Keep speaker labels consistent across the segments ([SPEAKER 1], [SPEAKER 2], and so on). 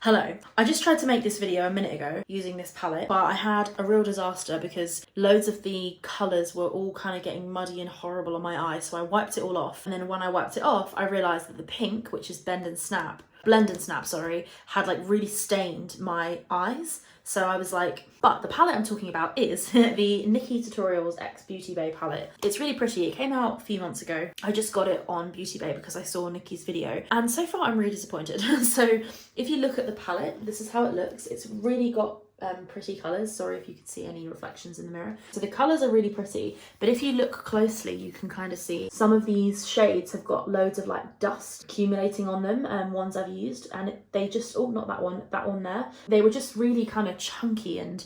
[SPEAKER 1] Hello. I just tried to make this video a minute ago using this palette, but I had a real disaster because loads of the colours were all kind of getting muddy and horrible on my eyes, so I wiped it all off. And then when I wiped it off, I realised that the pink, which is blend and snap, had like really stained my eyes. So I was like, but the palette I'm talking about is the Nikki Tutorials X Beauty Bay palette. It's really pretty. It came out a few months ago. I just got it on Beauty Bay because I saw Nikki's video. And so far I'm really disappointed. So if you look at the palette, this is how it looks. It's really got pretty colours. Sorry if you can see any reflections in the mirror. So the colours are really pretty, but if you look closely, you can kind of see some of these shades have got loads of like dust accumulating on them, ones I've used, and they just, oh, not that one there. They were just really kind of chunky and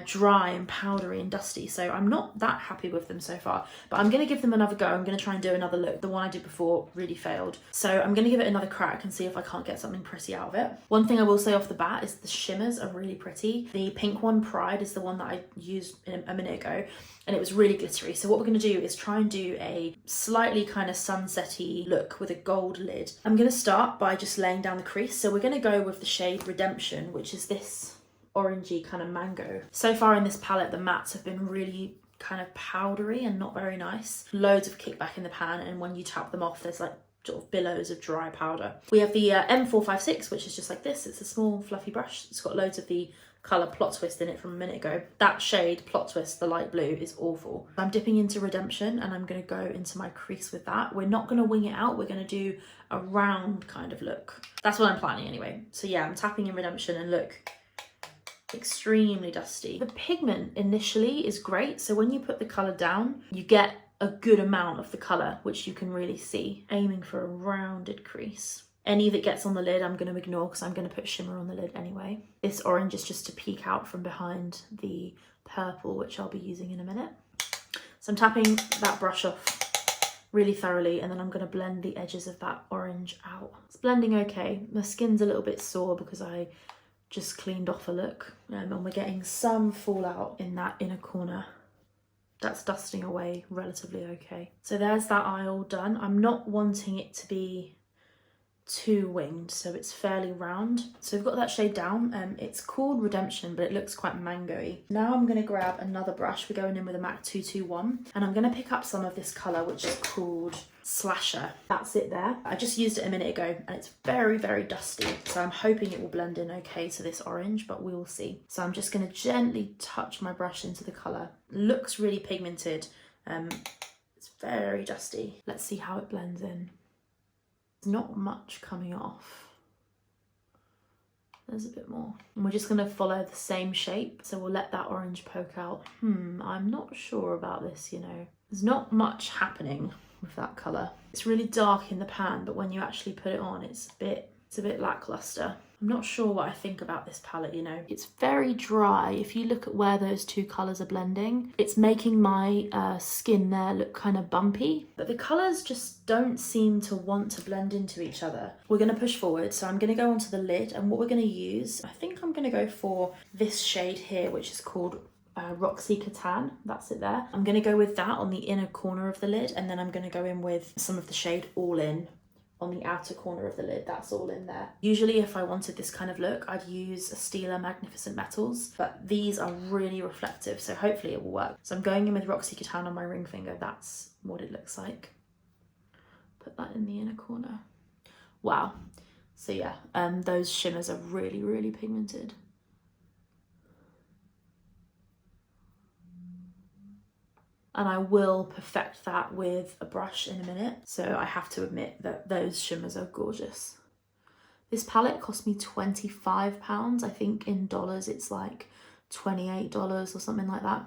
[SPEAKER 1] dry and powdery and dusty, so I'm not that happy with them so far, but I'm going to give them another go. I'm going to try and do another look. The one I did before really failed, so I'm going to give it another crack and see if I can't get something pretty out of it. One thing I will say off the bat is the shimmers are really pretty. The pink one, Pride, is the one that I used a minute ago, and it was really glittery. So what we're going to do is try and do a slightly kind of sunsetty look with a gold lid. I'm going to start by just laying down the crease, so we're going to go with the shade Redemption, which is this orangey kind of mango. So far in this palette, the mattes have been really kind of powdery and not very nice. Loads of kickback in the pan, and when you tap them off, there's like sort of billows of dry powder. We have the M456, which is just like this. It's a small fluffy brush. It's got loads of the colour Plot Twist in it from a minute ago. That shade, Plot Twist, the light blue, is awful. I'm dipping into Redemption and I'm going to go into my crease with that. We're not going to wing it out. We're going to do a round kind of look. That's what I'm planning anyway. So yeah, I'm tapping in Redemption and look, extremely dusty. The pigment initially is great, so when you put the colour down, you get a good amount of the colour, which you can really see. Aiming for a rounded crease. Any that gets on the lid I'm going to ignore because I'm going to put shimmer on the lid anyway. This orange is just to peek out from behind the purple, which I'll be using in a minute. So I'm tapping that brush off really thoroughly, and then I'm going to blend the edges of that orange out. It's blending okay. My skin's a little bit sore because I just cleaned off a look, and we're getting some fallout in that inner corner. That's dusting away relatively okay. So there's that eye all done. I'm not wanting it to be too winged, so it's fairly round. So we've got that shade down. It's called Redemption, but it looks quite mango-y. Now I'm going to grab another brush. We're going in with a MAC 221, and I'm going to pick up some of this colour, which is called Slasher. That's it there. I just used it a minute ago, and it's very, very dusty, so I'm hoping it will blend in okay to this orange, but we will see. So I'm just going to gently touch my brush into the colour. Looks really pigmented. It's very dusty. Let's see how it blends in. Not much coming off. There's a bit more. And we're just going to follow the same shape, so we'll let that orange poke out. I'm not sure about this, you know. There's not much happening with that colour. It's really dark in the pan, but when you actually put it on, it's a bit lackluster. I'm not sure what I think about this palette, you know. It's very dry. If you look at where those two colours are blending, it's making my skin there look kind of bumpy. But the colours just don't seem to want to blend into each other. We're going to push forward, so I'm going to go onto the lid, and what we're going to use, I think I'm going to go for this shade here, which is called Roxy Catan. That's it there. I'm going to go with that on the inner corner of the lid, and then I'm going to go in with some of the shade All In on the outer corner of the lid. That's all in there. Usually if I wanted this kind of look, I'd use a Stila Magnificent Metals, but these are really reflective, so hopefully it will work. So I'm going in with Roxy Catan on my ring finger. That's what it looks like. Put that in the inner corner. Wow. So yeah, those shimmers are really, really pigmented. And I will perfect that with a brush in a minute. So I have to admit that those shimmers are gorgeous. This palette cost me £25. I think in dollars it's like $28 or something like that.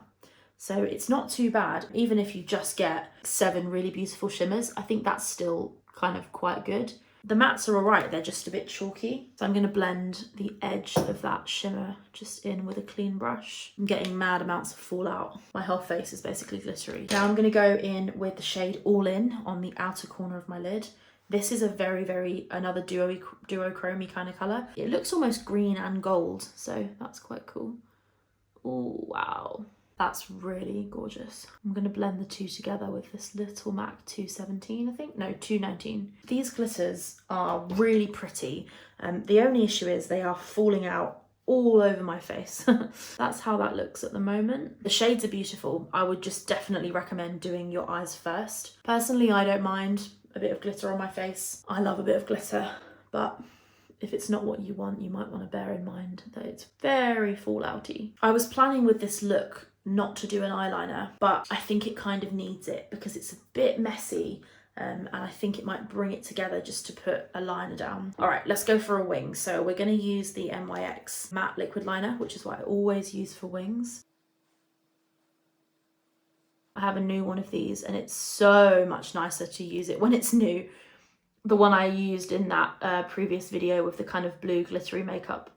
[SPEAKER 1] So it's not too bad. Even if you just get 7 really beautiful shimmers, I think that's still kind of quite good. The mattes are alright, they're just a bit chalky. So I'm going to blend the edge of that shimmer just in with a clean brush. I'm getting mad amounts of fallout. My whole face is basically glittery. Now I'm going to go in with the shade All In on the outer corner of my lid. This is a another duochrome kind of colour. It looks almost green and gold, so that's quite cool. Oh, wow. That's really gorgeous. I'm gonna blend the two together with this little MAC 217, I think. No, 219. These glitters are really pretty. The only issue is they are falling out all over my face. That's how that looks at the moment. The shades are beautiful. I would just definitely recommend doing your eyes first. Personally, I don't mind a bit of glitter on my face. I love a bit of glitter, but if it's not what you want, you might want to bear in mind that it's very fallouty. I was planning with this look not to do an eyeliner, but I think it kind of needs it because it's a bit messy, and I think it might bring it together just to put a liner down. All right, let's go for a wing. So we're going to use the NYX Matte Liquid Liner, which is what I always use for wings. I have a new one of these and it's so much nicer to use it when it's new. The one I used in that previous video with the kind of blue glittery makeup,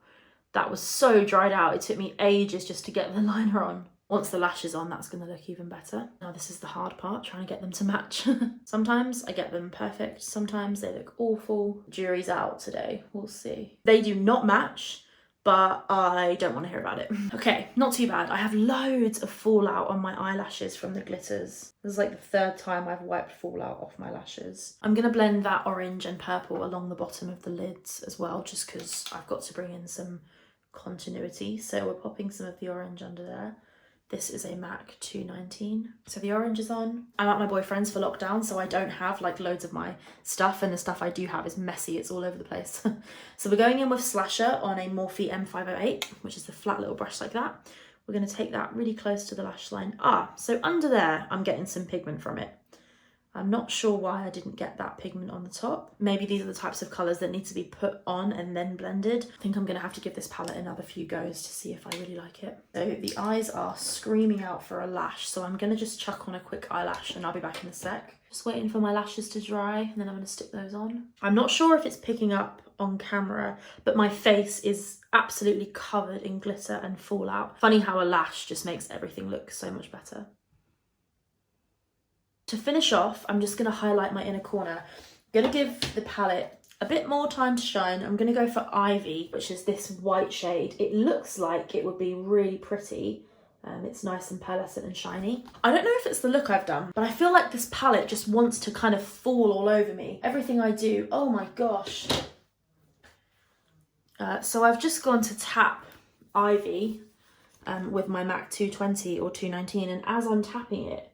[SPEAKER 1] that was so dried out. It took me ages just to get the liner on. Once the lash is on, that's going to look even better. Now this is the hard part, trying to get them to match. Sometimes I get them perfect, sometimes they look awful. Jury's out today, we'll see. They do not match, but I don't want to hear about it. Okay, not too bad. I have loads of fallout on my eyelashes from the glitters. This is like the third time I've wiped fallout off my lashes. I'm going to blend that orange and purple along the bottom of the lids as well, just because I've got to bring in some continuity. So we're popping some of the orange under there. This is a MAC 219. So the orange is on. I'm at my boyfriend's for lockdown, so I don't have like loads of my stuff, and the stuff I do have is messy. It's all over the place. So we're going in with Slasher on a Morphe M456, which is the flat little brush like that. We're going to take that really close to the lash line. So under there, I'm getting some pigment from it. I'm not sure why I didn't get that pigment on the top. Maybe these are the types of colours that need to be put on and then blended. I think I'm going to have to give this palette another few goes to see if I really like it. So the eyes are screaming out for a lash, so I'm going to just chuck on a quick eyelash and I'll be back in a sec. Just waiting for my lashes to dry and then I'm going to stick those on. I'm not sure if it's picking up on camera, but my face is absolutely covered in glitter and fallout. Funny how a lash just makes everything look so much better. To finish off, I'm just going to highlight my inner corner. I'm going to give the palette a bit more time to shine. I'm going to go for Ivy, which is this white shade. It looks like it would be really pretty. It's nice and pearlescent and shiny. I don't know if it's the look I've done, but I feel like this palette just wants to kind of fall all over me. Everything I do, oh my gosh. So I've just gone to tap Ivy with my MAC 220 or 219, and as I'm tapping it,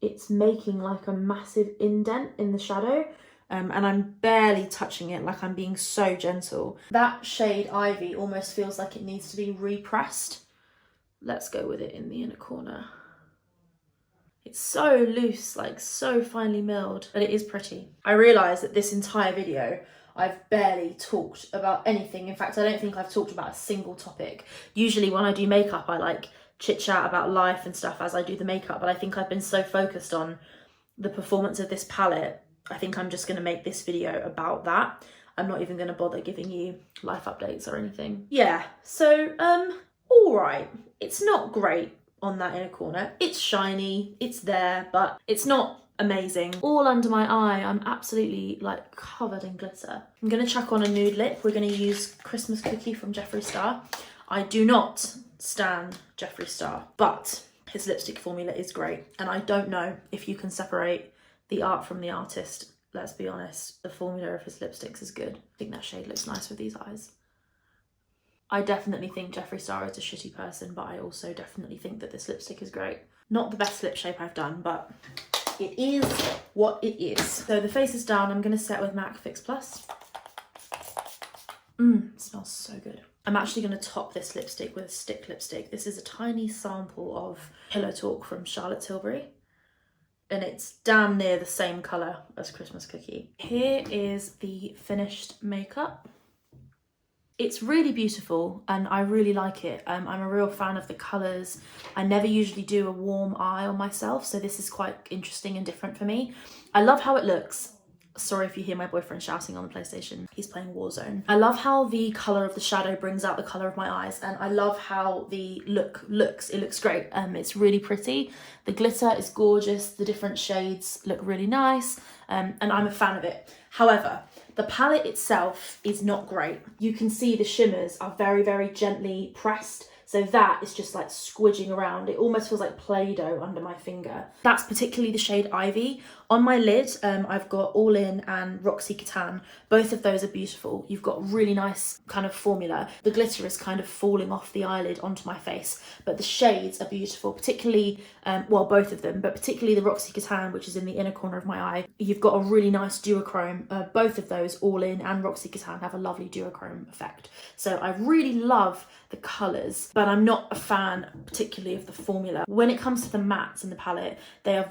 [SPEAKER 1] it's making like a massive indent in the shadow, and I'm barely touching it, like I'm being so gentle. That shade Ivy almost feels like it needs to be repressed. Let's go with it in the inner corner. It's so loose, like so finely milled, but it is pretty. I realise that this entire video I've barely talked about anything. In fact, I don't think I've talked about a single topic. Usually when I do makeup, I like chit chat about life and stuff as I do the makeup, but I think I've been so focused on the performance of this palette, I think I'm just going to make this video about that. I'm not even going to bother giving you life updates or anything. Yeah, so all right, it's not great on that inner corner. It's shiny, it's there, but it's not amazing. All under my eye, I'm absolutely like covered in glitter. I'm going to chuck on a nude lip. We're going to use Christmas Cookie from Jeffree Star. I do not stan Jeffree Star, but his lipstick formula is great, and I don't know if you can separate the art from the artist. Let's be honest, the formula of his lipsticks is good. I think that shade looks nice with these eyes. I definitely think Jeffree Star is a shitty person, but I also definitely think that this lipstick is great. Not the best lip shape I've done, but it is what it is. So the face is done. I'm going to set with MAC Fix Plus. It smells so good. I'm actually going to top this lipstick with a stick lipstick. This is a tiny sample of Pillow Talk from Charlotte Tilbury, and it's damn near the same colour as Christmas Cookie. Here is the finished makeup. It's really beautiful and I really like it. I'm a real fan of the colours. I never usually do a warm eye on myself, so this is quite interesting and different for me. I love how it looks. Sorry if you hear my boyfriend shouting on the PlayStation. He's playing Warzone. I love how the colour of the shadow brings out the colour of my eyes, and I love how the look looks. It looks great. It's really pretty. The glitter is gorgeous. The different shades look really nice, and I'm a fan of it. However, the palette itself is not great. You can see the shimmers are very, very gently pressed, So that is just like squidging around. It almost feels like Play-Doh under my finger. That's particularly the shade Ivy. On my lid, I've got All In and Roxy Catan. Both of those are beautiful. You've got really nice kind of formula. The glitter is kind of falling off the eyelid onto my face, but the shades are beautiful, particularly, well, both of them, but particularly the Roxy Catan, which is in the inner corner of my eye. You've got a really nice duochrome. Both of those, All In and Roxy Catan, have a lovely duochrome effect. So I really love the colours, but I'm not a fan particularly of the formula. When it comes to the mattes in the palette, they are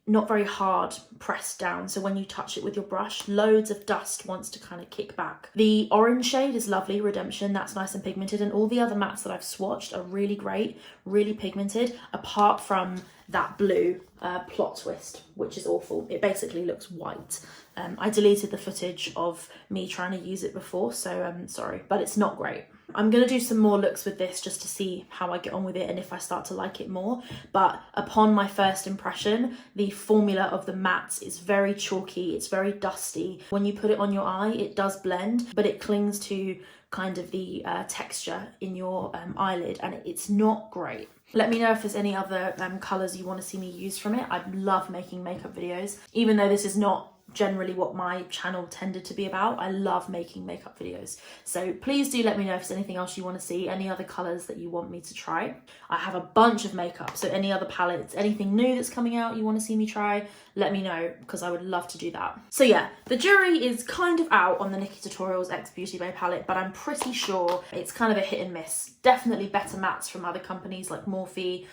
[SPEAKER 1] not very hard pressed down, so when you touch it with your brush, loads of dust wants to kind of kick back. The orange shade is lovely, Redemption, that's nice and pigmented, and all the other mattes that I've swatched are really great, really pigmented, apart from that blue Plot Twist, which is awful. It basically looks white. I deleted the footage of me trying to use it before, so I'm sorry, but it's not great. I'm going to do some more looks with this just to see how I get on with it and if I start to like it more. But upon my first impression, the formula of the mattes is very chalky, it's very dusty. When you put it on your eye, it does blend, but it clings to kind of the texture in your eyelid, and it's not great. Let me know if there's any other colours you want to see me use from it. I love making makeup videos, even though this is not generally what my channel tended to be about. I love making makeup videos, so please do let me know if there's anything else you want to see, any other colours that you want me to try. I have a bunch of makeup, so any other palettes, anything new that's coming out you want to see me try, let me know, because I would love to do that. So yeah, the jury is kind of out on the Nikki Tutorials X Beauty Bay palette, but I'm pretty sure it's kind of a hit and miss. Definitely better mattes from other companies like Morphe.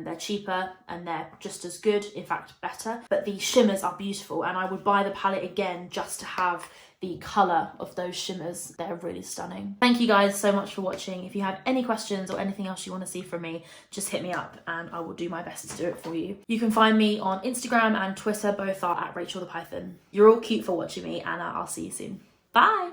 [SPEAKER 1] They're cheaper and they're just as good, in fact better, but the shimmers are beautiful, and I would buy the palette again just to have the colour of those shimmers. They're really stunning. Thank you guys so much for watching. If you have any questions or anything else you want to see from me, just hit me up and I will do my best to do it for you. You can find me on Instagram and Twitter, both are at Rachel the Python. You're all cute for watching me, and I'll see you soon. Bye!